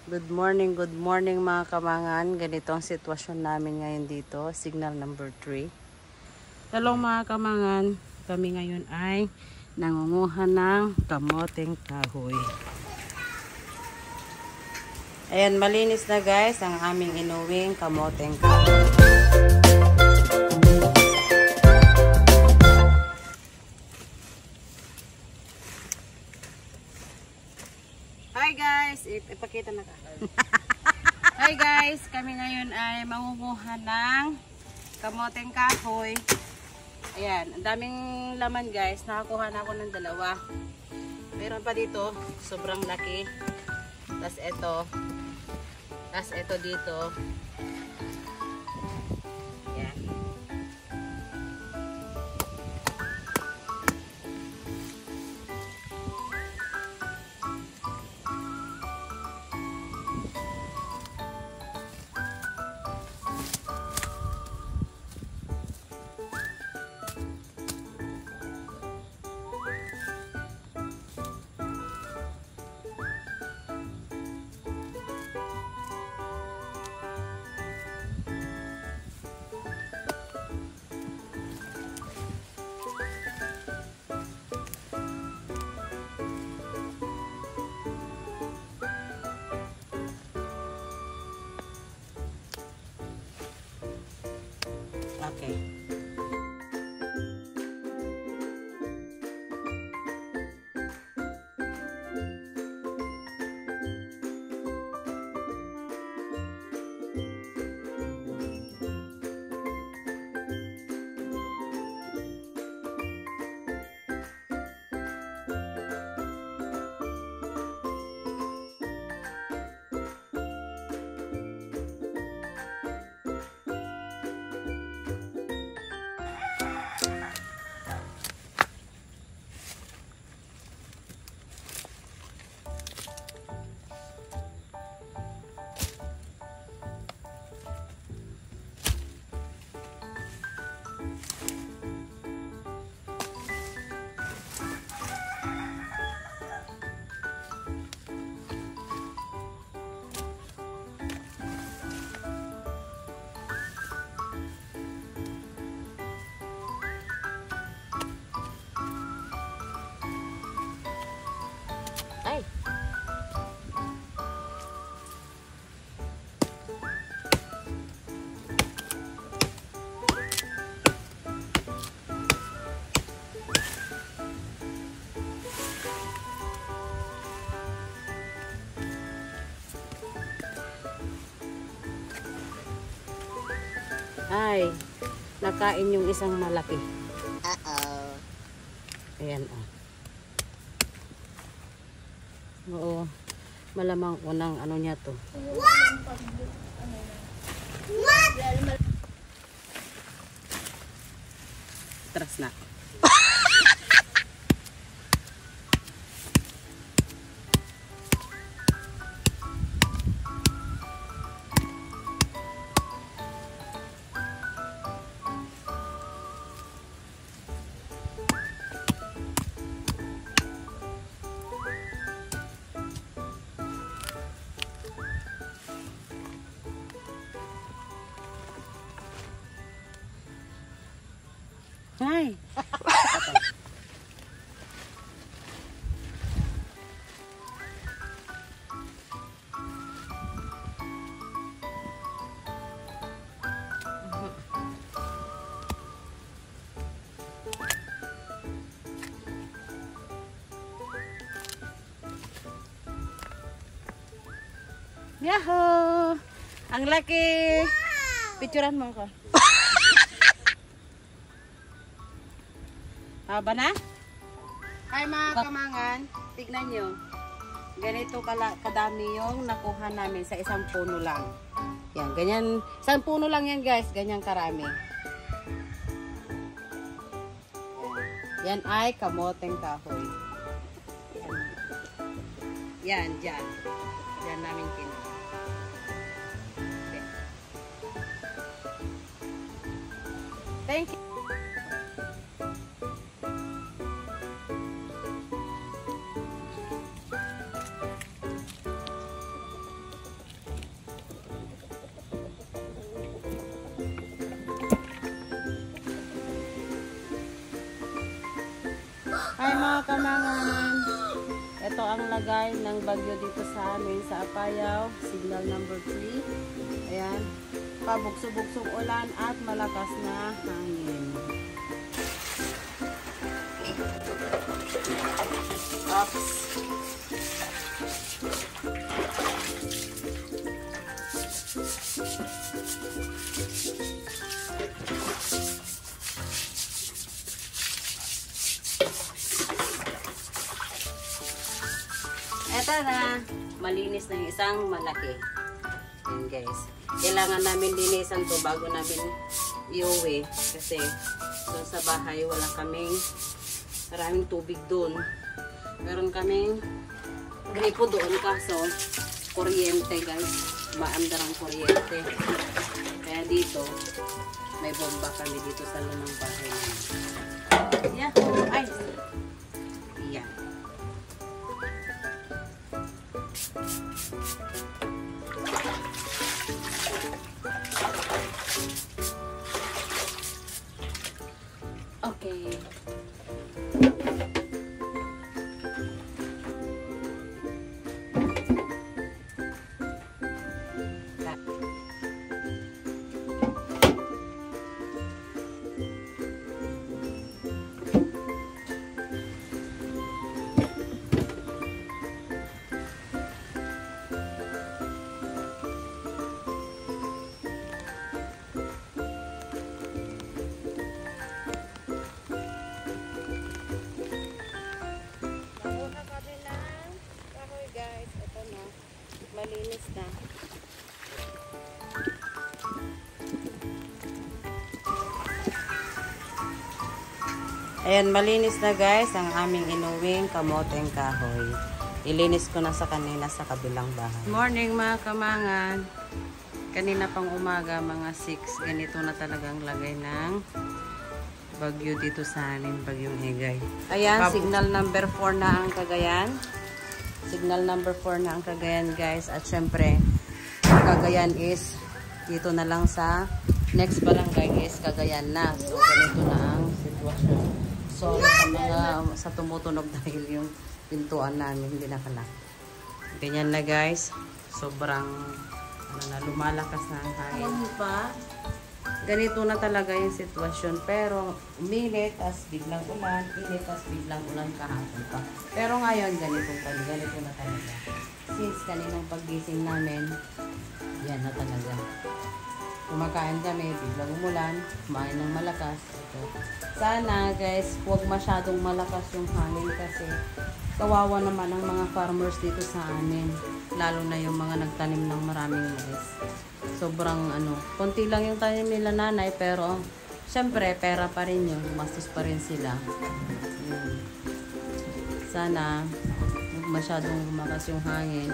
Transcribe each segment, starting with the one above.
Good morning mga kamangan. Ganito ang sitwasyon namin ngayon dito. Signal number 3. Hello mga kamangan. Kami ngayon ay nangunguha ng kamoteng kahoy. Ayan, malinis na guys ang aming inuwing kamoteng kahoy. Hi guys! Ipakita na ka. Hi guys! Kami ngayon ay mangunguha ng kamoteng kahoy. Ayan, ang daming laman guys. Nakakuha na ako ng 2. Meron pa dito, sobrang laki. Tapos ito. Tapos ito dito. Ayan. Okay. Ay. Ay, nakain yung isang malaki. Uh-oh. Ayan, oh. Oo, malamang unang ano niya to. What? What? Tras na. Hi. Yahoo! Ang laki. Wow! Picturean mo ako. Haba na? Hi mga kamangan, tignan nyo. Ganito kadami yung nakuha namin sa isang puno lang. Yan, ganyan. Isang puno lang yan guys, ganyan karami. Yan ay kamoteng kahoy. Yan, dyan. Dyan namin kinuha. Okay. Thank you. kamangan, ito ang lagay ng bagyo dito sa amin sa Apayao, signal number 3. Ayan, pabugso-bugsong ulan at malakas na hangin. Oops. Eto na, malinis na yung isang malaki. Ayan guys. Kailangan namin linisan to bago namin iuwi. Kasi doon sa bahay wala kaming maraming tubig doon. Meron kaming gripo doon kaso kuryente guys. Maandar ang kuryente. Kaya dito may bomba kami dito sa lumang bahay namin. Yahoo! Ay! Yan. Okay. Malinis na. Ayan, malinis na guys ang aming inuwing kamoteng kahoy. Ilinis ko na sa kanina sa kabilang bahay. Morning mga kamangan. Kanina pang umaga mga 6. Ganito na talagang lagay ng bagyo dito sa amin. Bagyong Higay. Ayan, signal number 4 na ang Cagayan. Signal number 4 na ang Cagayan guys. At syempre, Cagayan is dito na lang sa next barangay is Cagayan na. So, ganito na ang sitwasyon. So, sa tumutunog dahil yung pintuan namin hindi nakalock. Ganyan na guys. Sobrang lumalakas na ang hangin pa. Ganito na talaga yung sitwasyon. Pero, uminit, as biglang ulan, init, as biglang ulan kahapon pa. Pero ngayon, ganito na talaga. Since kaninang paggising namin, yan na talaga. Kumakain kami, biglang umulan, kumain ng malakas. Ito. Sana guys, huwag masyadong malakas yung hangin kasi kawawa naman ang mga farmers dito sa amin. Lalo na yung mga nagtanim ng maraming mais. Sobrang konti lang yung tanim nila nanay pero syempre pera pa rin yun, mastos pa rin sila. Sana huwag masyadong lumakas yung hangin.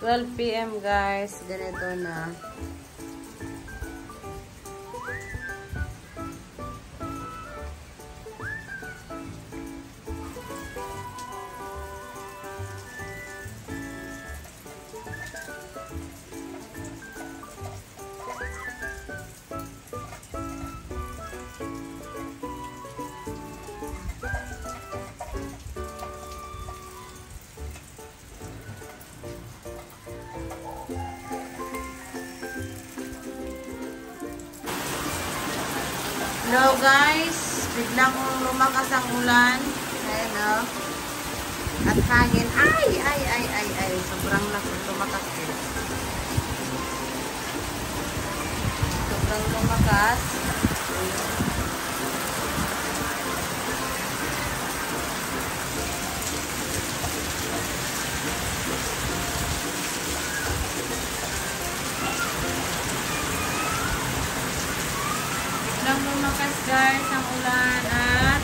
$12 PM guys, ganito na. Hello guys, biglang lumakas ang ulan. Ayan o. At hangin. Ay. Sobrang lumakas din. Sobrang lumakas. lumakas guys ang ulan at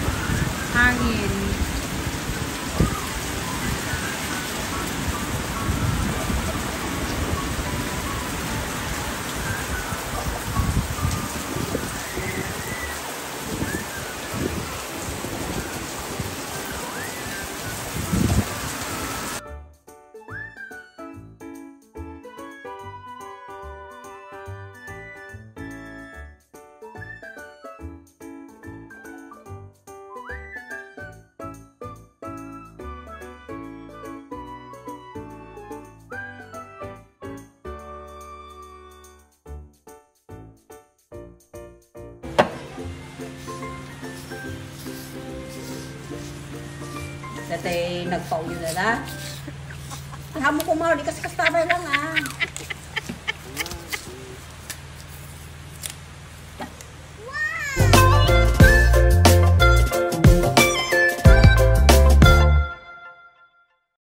hangin. Dati nagpauyo na na. Hamo ko mga di kasi kastabay lang ah.